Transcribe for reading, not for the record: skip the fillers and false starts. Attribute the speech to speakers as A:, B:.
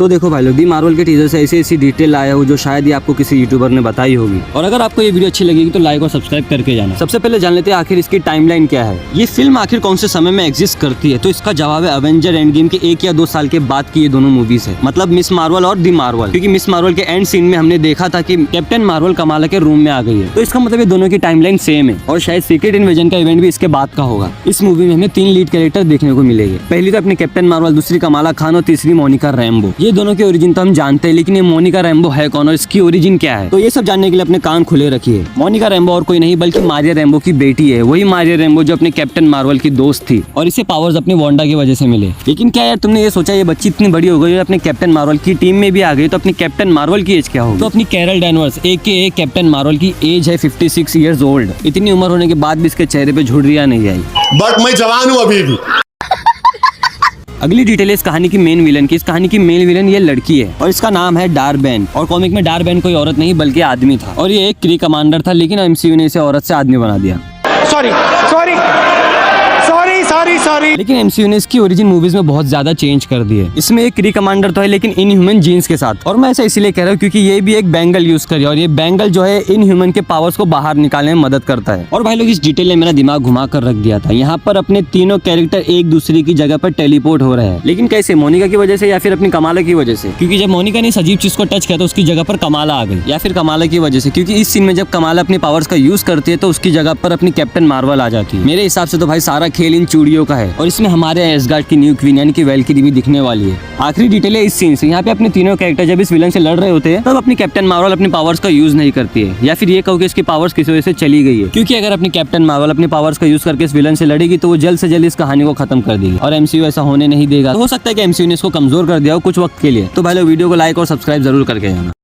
A: तो देखो भाई लोग, दी मार्वल के टीजर से ऐसी डिटेल आया हो जो शायद ही आपको किसी यूट्यूबर ने बताई होगी। और अगर आपको ये वीडियो अच्छी लगेगी तो लाइक और सब्सक्राइब करके जाना। सबसे पहले जान लेते हैं आखिर इसकी टाइमलाइन क्या है। ये फिल्म आखिर कौन से समय में एग्जिस्ट करती है, तो इसका जवाब है अवेंजर एंड गेम के 1 या 2 साल के बाद की ये दोनों मूवीज है, मतलब मिस मार्वल और दी मार्वल। क्योंकि मिस मार्वल के एंड सीन में हमने देखा था कि कैप्टन मार्वल कमाला के रूम में आ गई है, तो इसका मतलब ये दोनों की टाइमलाइन सेम है। और शायद सीक्रेट इन्वेजन का इवेंट भी इसके बाद का होगा। इस मूवी में हमें 3 लीड कैरेक्टर देखने को मिलेंगे। पहली तो अपनी कैप्टन मार्वल, दूसरी कमाला खान और तीसरी मोनिका रैम्बो। ये दोनों की ओरिजिन तो हम जानते हैं, लेकिन ये मोनिका रैम्बो है कौन और इसकी ओरिजिन क्या है, तो ये सब जानने के लिए अपने कान खुले रखिए। मोनिका रैम्बो और कोई नहीं बल्कि मारिया रैम्बो की बेटी है, वही मारिया रैम्बो जो अपने कैप्टन मार्वल की दोस्त थी और इसे पावर्स अपनी वांडा की वजह से मिले। लेकिन क्या यार तुमने ये सोचा ये बच्ची इतनी बड़ी हो गई, अपने कैप्टन मार्वल की टीम में भी आ गई, तो अपनी कैप्टन मार्वल की एज क्या होगी? तो अपनी Carol Danvers AKA Captain Marvel की एज है 56 ईयर्स ओल्ड। इतनी उम्र होने के बाद भी इसके चेहरे पे झुर्रियां नहीं आई,
B: बट मैं जवान हूँ अभी भी।
A: अगली डिटेल है इस कहानी की मेन विलन की। इस कहानी की मेन विलन ये लड़की है और इसका नाम है डार्बेन। और कॉमिक में डार्बेन कोई औरत नहीं बल्कि आदमी था, और ये एक क्री कमांडर था, लेकिन MCU ने इसे औरत से आदमी बना दिया। सॉरी। लेकिन MCU ने इसकी ओरिजिन मूवीज में बहुत ज्यादा चेंज कर दी है। इसमें एक क्री कमांडर तो है, लेकिन इनह्यूमन जीन्स के साथ। और मैं ऐसा इसलिए कह रहा हूँ क्योंकि ये भी एक बैंगल यूज करी और ये बैंगल जो है इनह्यूमन के पावर्स को बाहर निकालने में मदद करता है। और भाई लोग, इस डिटेल ने मेरा दिमाग घुमा कर रख दिया था। यहाँ पर अपने तीनों कैरेक्टर एक दूसरे की जगह पर टेलीपोर्ट हो रहे हैं, लेकिन कैसे? मोनिका की वजह से या फिर अपनी कमाला की वजह से? क्योंकि जब मोनिका ने इस अजीब चीज को टच किया तो उसकी जगह पर कमाला आ गई, या फिर कमाला की वजह से? क्योंकि इस सीन में जब कमाला अपनी पावर्स का यूज करती है तो उसकी जगह पर अपनी कैप्टन मार्वल आ जाती है। मेरे हिसाब से तो भाई सारा खेल इन चूड़ियों का है, और इसमें हमारे एसगार्ड की न्यू क्वीन यानी कि वैल्किरी भी दिखने वाली है। आखिरी डिटेल है इस सीन से, यहाँ पे अपने तीनों कैरेक्टर जब इस विलन से लड़ रहे होते हैं तब अपनी कैप्टन मार्वल अपनी पावर्स का यूज नहीं करती है, या फिर ये कहो कि इसकी पावर्स किसी वजह से चली गई है। क्योंकि अगर अपनी कैप्टन मार्वल अपनी पावर्स का यूज करके इस विलन से लड़ेगी तो वो जल्द से जल्द इस कहानी को खत्म कर देगी, और MCU ऐसा होने नहीं देगा। तो हो सकता है कि MCU ने इसको कमजोर कर दिया हो कुछ वक्त के लिए। तो भाई लोग, वीडियो को लाइक और सब्सक्राइब जरूर करके जाना।